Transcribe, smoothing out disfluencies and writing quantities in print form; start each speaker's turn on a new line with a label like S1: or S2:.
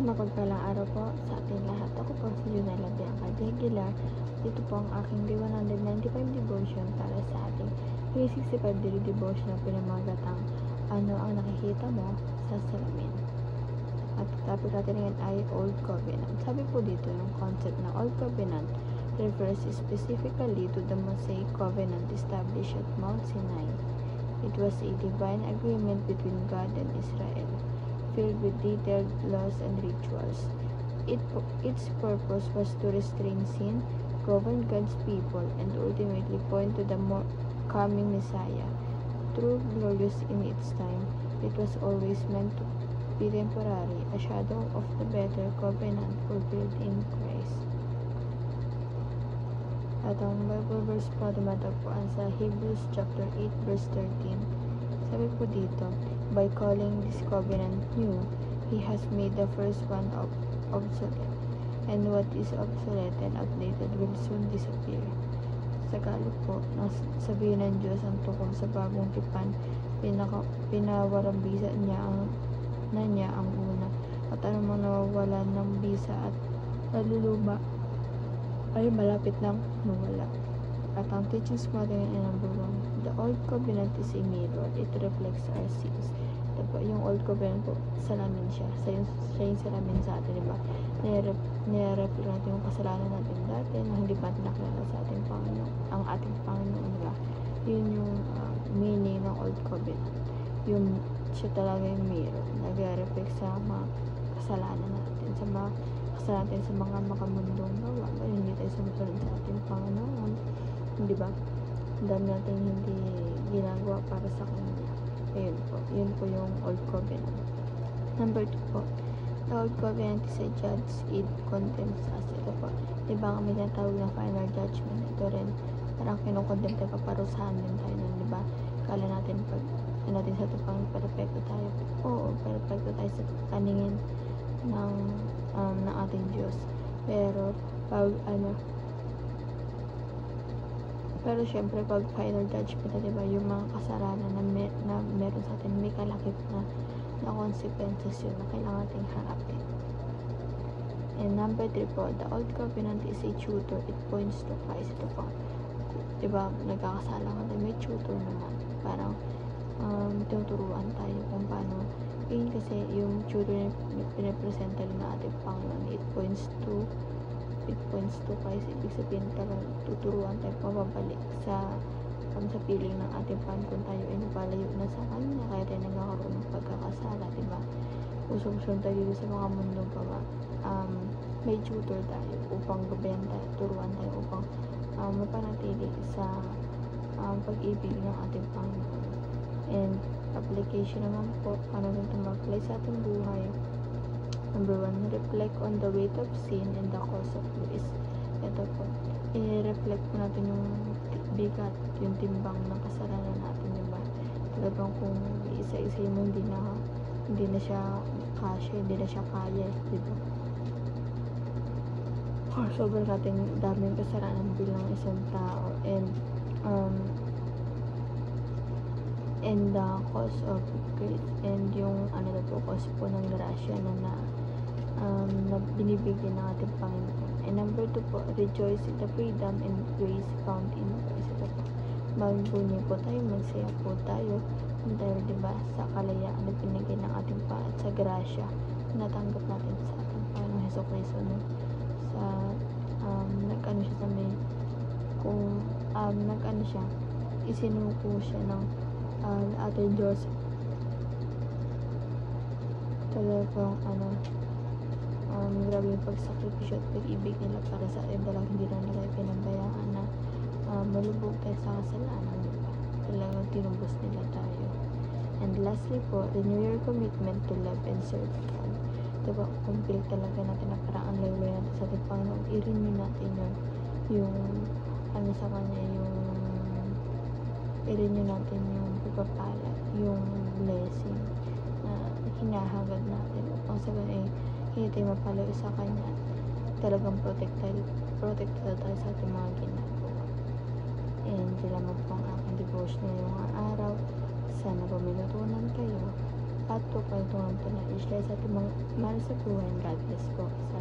S1: Mapagpalang araw po sa ating lahat. Ako po si Junella Bianca de Aguilar. Ito po ang aking day 195 devotion para sa ating 365 daily devotion na pinamagatang ano ang nakikita mo sa salamin. At topic natin ngayon ay Old Covenant. Sabi po dito, yung concept ng Old Covenant refers specifically to the Mosaic Covenant established at Mount Sinai. It was a divine agreement between God and Israel, filled with detailed laws and rituals. Its purpose was to restrain sin, govern God's people, and ultimately point to the coming Messiah. True glorious in its time, it was always meant to be temporary, a shadow of the better covenant fulfilled in Christ. At ang Bible verse po matagpuan sa Hebrews chapter 8 verse 13. Sabi po dito, by calling this covenant new, He has made the first one obsolete, and what is obsolete and outdated will soon disappear. Sa Tagalog po, sabihin ng Diyos ang tungkol sa bagong tipan, pinawarambisa niya ang una, at anumang nawawalan ng bisa at naluluma ay malapit nang mawala. At ang teachings mo natin ay number 1. The Old Covenant is a mirror. It reflects our sins. Diba? Yung Old Covenant po, salamin siya. Siya yung salamin sa atin, diba? Nire-reflect natin yung kasalanan natin dati na hindi pa natin nakilala sa ating Panginoon. Ang ating Panginoon, diba? Yun yung meaning ng Old Covenant. Yung siya talaga yung mirror. Nagre-reflect sa mga kasalanan natin, sa mga natin sa mga makamundong gawa. Hindi tayo sumusunod sa ating Panginoon. Di ba? Ang dami natin hindi ginagawa para sa Kanya. Ayun po. Yun po yung Old Covenant. Number 2 po. The Old Covenant is a judge. It condemns us. Ito po. Di ba kami tinatawag ng final judgment? Ito rin. Parang kinukondem tayo, paparusahan din tayo nun. Di ba? Kala natin pag natin sa tupang perfecto tayo. Oo, perfecto tayo sa paningin ng ating Diyos. Pero syempre pag final judgment, diba, yung mga kasalanan na meron sa atin, may kalakip na consequences yun na kailangan nating harapin. And number 3 po, the Old Covenant is a tutor. It points to Christ. Ito po, diba, nagkakasala ka tayo, may tutor naman. Parang tinuturuan tayo kung paano. Yun kasi yung tutor na pinapresenta rin na ating Panginoon. It points to Christ. Ibig sabihin talagang tuturuan tayo pababalik sa piling ng ating Panginoon kung tayo ay napalayo na sa Kanya, kaya tayo nagkakaroon ng pagkakasala, diba? Usong-usong tayo dito sa mga mundong gawa. May tutor tayo upang gabayan tayo, turuan tayo upang mapanatili sa pag-ibig ng ating Panginoon. And application naman po, paano ito mag-apply sa ating buhay. Number 1, reflect on the weight of sin and the cause of grace. Ito po, i-reflect po natin yung bigat, yung timbang ng kasalanan natin, diba? Talagang kung isa-isa mo, hindi na siya kasya, hindi na siya kaya, diba? Sobrang natin daming kasalanan bilang isang tao, and the cause of grace, and yung cause po ng grasya na binibigyan ng ating Panginoon. And number 2 po, rejoice in the freedom and grace found in Christ. Ito po, magbunyi po tayo, magsaya po tayo dahil diba sa kalayaan na binigay ng ating at sa grasya na natanggap natin sa ating Panginoon Hesukristo, no? Sa isinuko siya ng ating Diyos. Talagang grabe yung pagsakripisyo at pag-ibig nila para sa atin. Talagang hindi na nila pinabayaan na malubog tayo sa kasalanan, diba? Talagang tinubos nila tayo. And lastly po, renew your commitment to love and serve God. Diba, kumpil talaga natin na parang ang layo natin sa ating Panginoon. I-renew natin yung sa Kanya, i-renew natin yung pagpapala, yung blessing na hinahagad natin upang sa ganun hindi tayo mapalayo sa Kanya. Talagang protected tayo sa ating mga ginagawa. And sila po ang aking devotion ngayong araw. Sana po may natutunan kayo at to kwentuhan to na i-share sa ating mga mahal sa buhay. God bless po. Sa